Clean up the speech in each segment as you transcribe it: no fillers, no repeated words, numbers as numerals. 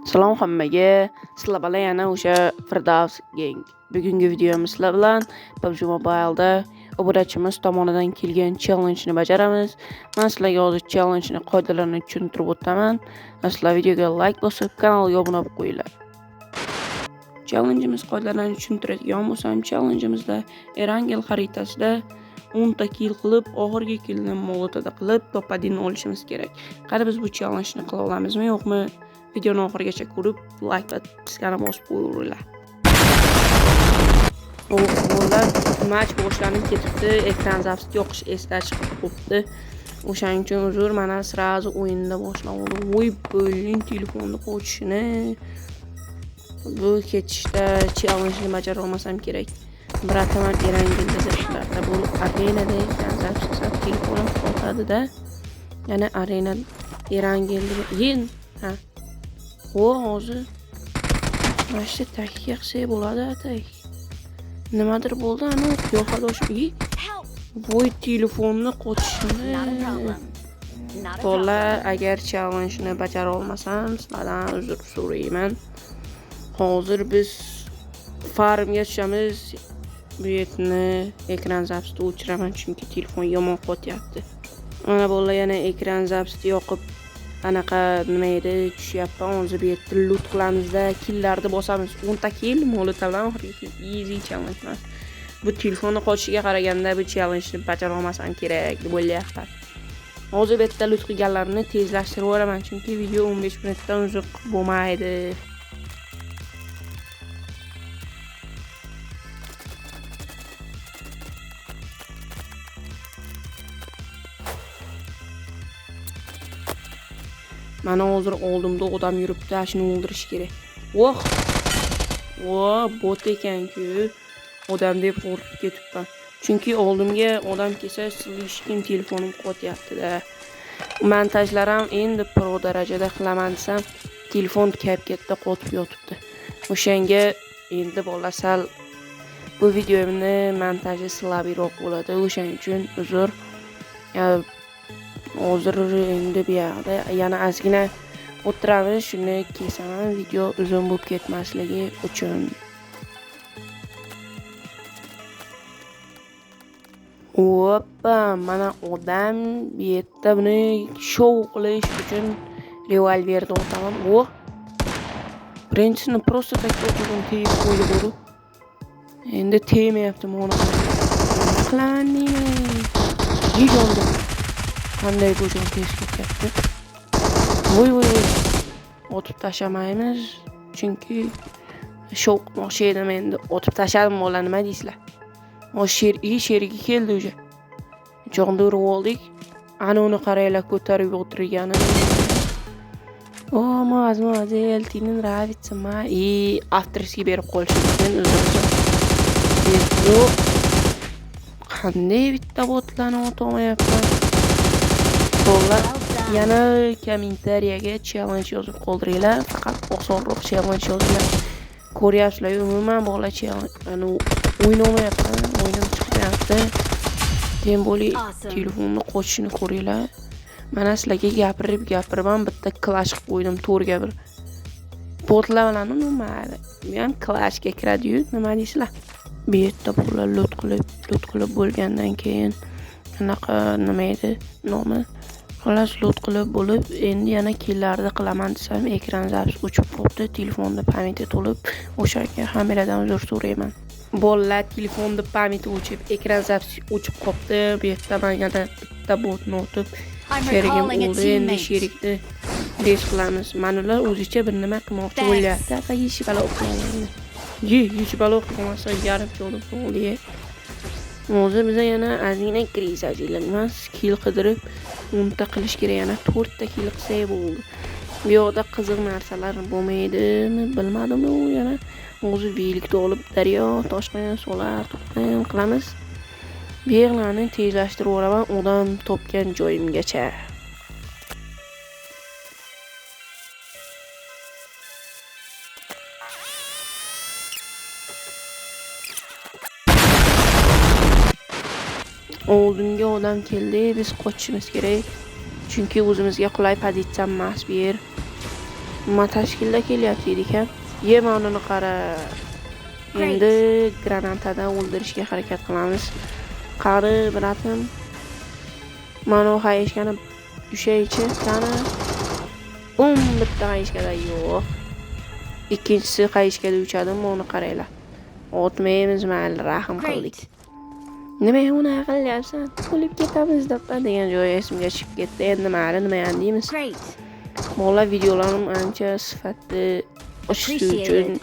Salom hammaga. Sizlar bilan yana o'sha Firdaus Gang. Bugungi videomiz sizlar bilan PUBG Mobile'da obunachiimiz tomonidan kelgan challenge-ni bajaramiz. Men sizlarga hozir challenge-ni qoidalarini tushuntirib o'taman. Sizlar videoga like bosib, kanalga obuna bo'lib qo'yinglar. Challenge-imiz qoidalarini tushuntiradigan bo'lsam, challenge-imizda Erangel xaritasida 10 ta kill qilib, oxirgi killni molotada qilib, top 1 ni olishimiz kerak. Qani biz bu challenge-ni qila olamizmi, yo'qmi? Videoni oxirigacha ko'rib, like va piskani bosib qo'yinglar. O'g'illar, match boshlanib ketibdi, ekran zapsi yoqish esdan chiqib qopti. O'shaning uchun uzr, mana srazu o'yinda boshlandi. Voy, bo'lin telefonni qo'yishini. Bu ketishda challenge-ni bajara olmasam kerak. Birataman Erangelda ishlarda bu arenada ekran zapsi telefonim qotadi-da. Yana arena Erangelda yin. Ha. Hozir mana shu takga qilsa bo'ladi atak. Nimadir bo'ldi, ana qiyofadoshimga voy telefonni qo'chishini. Bolalar, agar challenge-ni bajara olmasam, sizlardan uzr so'rayman. Hozir biz farmga tushamiz. Bu yerni ekran zapsini o'chiraman, chunki telefon yomon qotyapti. Mana bolalar, yana ekran zapsini yoqib anaqa nima edi tushyapman. Hozir bu yerda loot qilamizda, killlarni bosamiz. 10 ta kill molotavdan oxirgi easy challenge emas. Bu telefonni qochishiga qaraganda bu challenge-ni bajara olmasam kerak deb o'ylayapman. Hozir bu yerda loot qilganlarni tezlashtirib yuboraman, chunki video 15 minutdan uzoq bo'lmaydi. Mana hozir oldimda odam yuribdi, shuni o'ldirish kerak. Bot ekan-ku. Odam deb qo'rqib ketibman. Chunki oldimga odam kelsa, hech telefonim qotyapti-da. Montajlar ham endi pro darajada qilaman desam, telefon kayfiyatda qotib yotibdi. O'shanga endi bolasal bu videomni montaji slabroq bo'ladi. O'shaning uchun uzr. Hozir endi bu yerda yana ozgina o'tiramiz, shuni kesaman, video uzun bo'lib ketmasligi uchun. Oppa, mana odam bu yerda buni show qilish uchun revolverni o'taman. Birinchini prosta takto'g'on tegib qo'ydi. Endi tegmayapti mana. Qilaman deyman. Yigonda. Qanday bo'jon tez ketyapti. Voy. Otib tashamaymiz, chunki shok moqchi edim endi. Otib tashadim, bola nima deysizlar? O sherigi keldi o'sha. Jonda urib oldik. Ana uni qaranglar ko'tarib o'tirgani. Mazmazel, tinin nравится, avtorskiy berib qo'yishim uchun uzr. Qanday bitta botlarni o'tamayapman. Bolalar, yana kommentariyaga challenge yozib qoldiringlar. Faqat osonroq challenge yozinglar. Ko'ryapsizlar, umuman bola challenge o'ynamayapman, o'yinim chiqmayapti. Tem bo'li telefonni qo'chishini ko'ringlar. Mana sizlarga gapirib bitta clash qilib qo'ydim, to'rga bir. Botlar bilan mayli. Bu ham clashga kiradi-yu, nima deysizlar? Bu yerda bular loot qilib bo'lgandan keyin anaqa nima edi nomi? Xolos loot qilib bo'lib, endi yana killarni qilaman desam, ekran zapsi o'chib qoldi, telefonda pamyati to'lib, o'shanga hammalardan uzr so'rayman. Bolalar, telefonda pamyati o'chib, ekran zapsi o'chib qoldi. Bu yerda men yana bitta botni o'tib, sherigim o'ldi, endi sherikni res qilamiz. Manalar o'zicha bir nima qilmoqchi bo'lyapti. Hech balo o'qilmaydi. Hech balo o'qilmasa yarim jo'nib bo'ldi. Hozir biz yana ozgina krizachilik emas, kill qidirib 10 ta qilish kerak, yana 4 ta kill qilsak bo'ldi. Bu yoqda qiziq narsalar bo'lmaydimi, bilmadim u yana. Hozir velikni olib daryo, toshqin, solar, to'qin qilamiz. Bu yerlarni tezlashtirib yuboraman, odam topgan joyimgacha. Oldinga odam keldi, biz qochishimiz kerak. Chunki o'zimizga qulay pozitsiya emas bu yer. Ma tashkilda kelyapti ekan. Yemonini qara. Endi granatadan o'ldirishga harakat qilamiz. Qari bratim. Mana hayishgani ushaychi qani. Bitta hayishgada yo'q. Ikkinchisi hayishgada uchadimi, uni qaranglar. Otmaymiz, mayli, rahim qildik. Nima uni qilyapsan? O'lib ketamiz deb degan joy esimga chiqib ketdi. Endi mayli, nima deymiz? Mo'la videolarim ancha sifatli oshishi uchun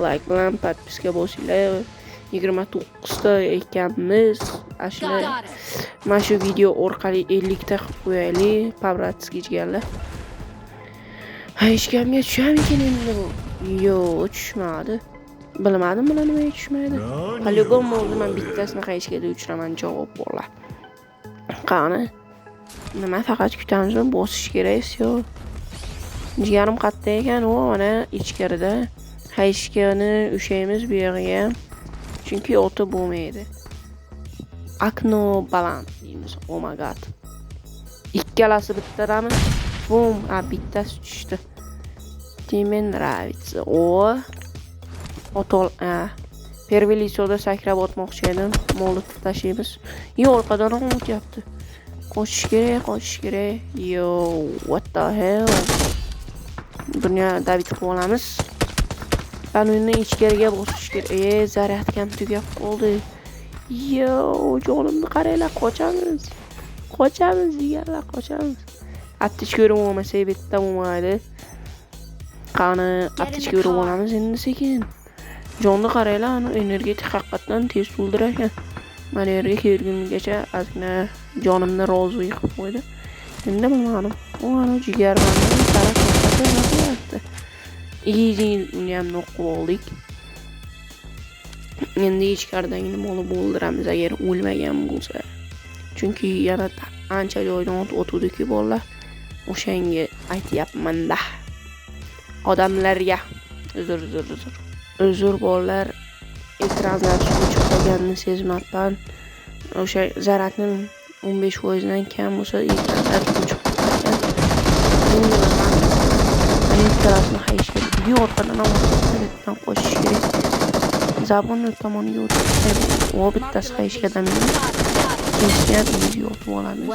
like bilan podpiska bosinglar. 29 ta ekanmiz. Mana shu video orqali 50 ta qilib qo'yaylik. Pavratskiy jigarlar. Hech kimga tushamikin endi bu. Yo'q, tushmadi. Bilmadim nima tushmaydi. Polygon bo'ldi, men bittasini qayishga uchiraman javob bo'lar. Qani? Nima faqat kutamizmi? Bosish kerak-ku. Jigarim qatta ekan, u mana ichkarida. Hayishgani ushaymiz bu yerga. Chunki o'ti bo'lmaydi. Akno baland deymiz. Oh my god. Ikkalasi bittadami? Bum, bittasi tushdi. Timen nravится. O. Otol, Pervelisoda sakrab o'tmoqchi edim. Molotov tashlaymiz. Orqadan o'tyapti. Qo'shish kerak. Yo, what the hell? Dunyo David qilib olamiz. Ben uni ichkariga bosish kerak. Zaryadkam tugab qoldi. Yo, jonimni qaranglar, qochamiz deganlar, qochamiz. Attish ko'rib olmasa bitta bo'lmaydi. Qani, attish ko'rib olamiz endi sekin. Jonni qaranglar, uni energetik haqiqatdan tez to'ldirar ekan. Mana yerga kelgungacha ozgina jonimni rozi qilib qo'ydi. Endi bilmadim. U ana jigarlarni taraf qilyapti. Easy uni ham noqib oldik. Endi ichkaridagi molni bo'ldiramiz agar o'lmagan bo'lsa. Chunki yana ancha joydan o'tuvdik-ku bolalar. O'shanga aytyapman-da. Odamlarga uzr bolalar, ekranlar chiqib qolganini sezmabman. O'sha zaratning 15% dan kam bo'lsa ekranlar chiqib qolgan. Endi tarafni hayishga orqadan ham qo'shish kerak. Zabonni tomoniga o'tib, o bittasi hayishgadan Keşke video olabilir.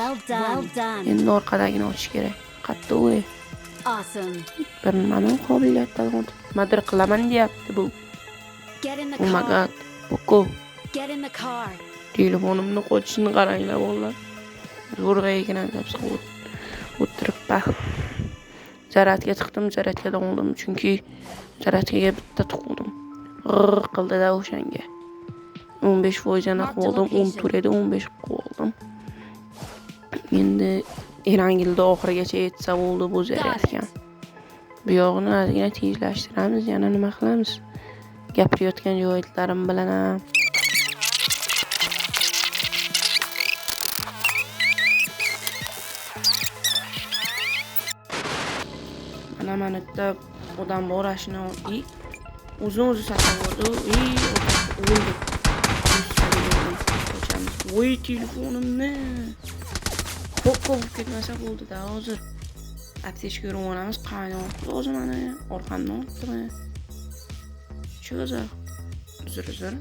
Endi orqadagini ochish kerak. Qatta o'y. Bir mana qobiliyatdan nimadir qilaman deyapti bu. Oh my god. Boko. Telefonimni qo'chishini qaranglar bolalar. Zo'rg'a ekan deb o'tiribman. Zaratga chiqdim, zaratgadan oldim chunki zaratga bitta tuqdim. Qildi-da o'shanga. 15% qoldim, 10 turedi, 15 qoldim. Endi Erangilda oxirigacha yetsa bo'ldi bu zaryadga. Bu yog'ini ozgina tezlashtiramiz, yana nima qilamiz? Gapirayotgan joylarim bilan ham. Mana bitta odam bor ashuna o'zi saqlavordi. O'ldi. Voy telefonimni. Qo'rqib ketmasa bo'ldi-da hozir. Aptech ko'rib olamiz, qaynayapti o'zi mana orqamdan o'tdi. Cho'za. Uzr.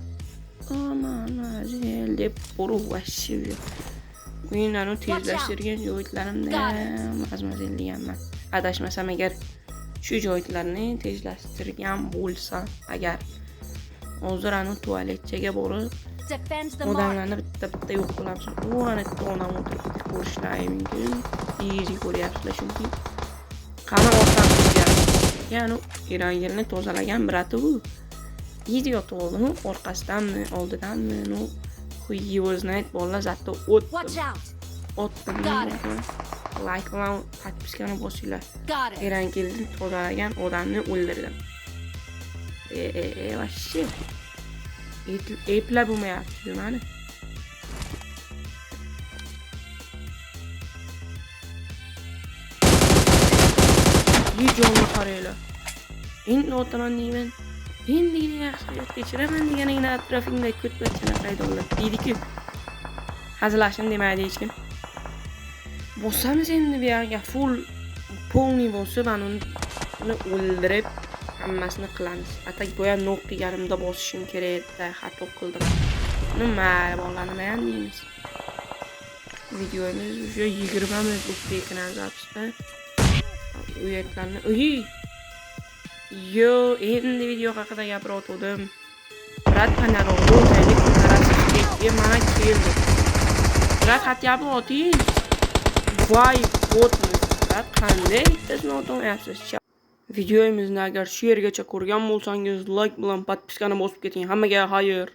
Mana jel deb qo'ruq vashshi. O'yinlarni tezlashtirgan joylarimda mazmazelliganman. Adashmasam agar shu joylarni tezlashtirgan bo'lsa, agar hozir ana tualetchaga borib odamlarni bitta yo'q qilamiz. U ana onam o'tirib ko'rishlari mumkin. Easy ko'ryapsizlar chunki qani orqasiga. Ya'ni Erangilni tozalagan brati bu. Idiot bo'ldi, orqasidanmi, oldidanmi, no хуй знает, bolalar zatto o'tdim. Like bilan podpiskani bosinglar. Erangilni tozalagan odamni o'ldirdim. Vashshi. Epla bo'lmayapti mana. Yijonni qaranglar. Endi o'taman deyman. Endi yaxshi kechiraman deganingni atrofingda ko'tbachana qaydollar. Deydi-ku. Hazillashim demaydi hech kim. Bosamiz endi bu yerga full polni bo'lsa, men uni uni o'ldirib hammasini qilamiz. Atak boya nok deganimda bosishim kerak edi, xato qildim. Nima bo'lganini ham deymiz. Videomiz уже 20 minut o'tdi nazarda. U yerlarni yo, endi video haqida gapirdim. Brat panaroqni o'taylik qarashga mana keldi. Brat xatyapti oting. Voy, botmiz. Brat qanday bizni o'tmayapsiz? Videomizni agar shu yergacha ko'rgan bo'lsangiz, like bilan podpiskani bosib keting. Hammaga xayr.